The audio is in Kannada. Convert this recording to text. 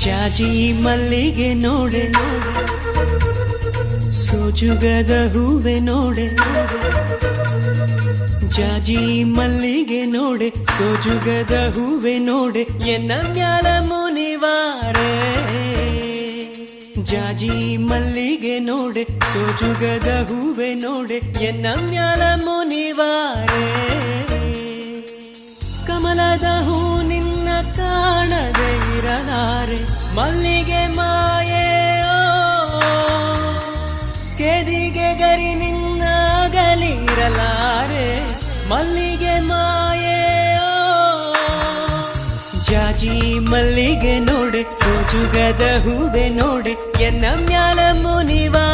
ಜಾಜಿ ಮಲ್ಲಿಗೆ ನೋಡೆ ಸೋಜುಗದ ಹೂವೆ ನೋಡೆ ಜಾಜಿ ಮಲ್ಲಿಗೆ ನೋಡೆ ಸೋಜುಗದ ಹೂವೆ ನೋಡೆ ಎನ್ನ ಮ್ಯಾಲ ಮುನಿವಾರೆ ಜಾಜಿ ಮಲ್ಲಿಗೆ ನೋಡೆ ಸೋಜುಗದ ಹೂವೆ ನೋಡೆ ಎನ್ನ ಮ್ಯಾಲ ಮುನಿವಾರೆ ಕಮಲದ ಹೂ ನಿನ್ನ ಕಾಣದೆ ಇರಲಾರೆ ಮಲ್ಲಿಗೆ ಮಾಯೆ ಕೆದಿಗೆ ಗರಿ ನಿನ್ನ ಗಲಿರಲಾರೆ ಮಲ್ಲಿಗೆ ಮಾಯೆ ಜಾಜಿ ಮಲ್ಲಿಗೆ ನೋಡೆ ಸೋಜುಗದ ಹೂವೆ ನೋಡೆ ಎನ್ನ ಮ್ಯಾಲ ಮುನಿವಾ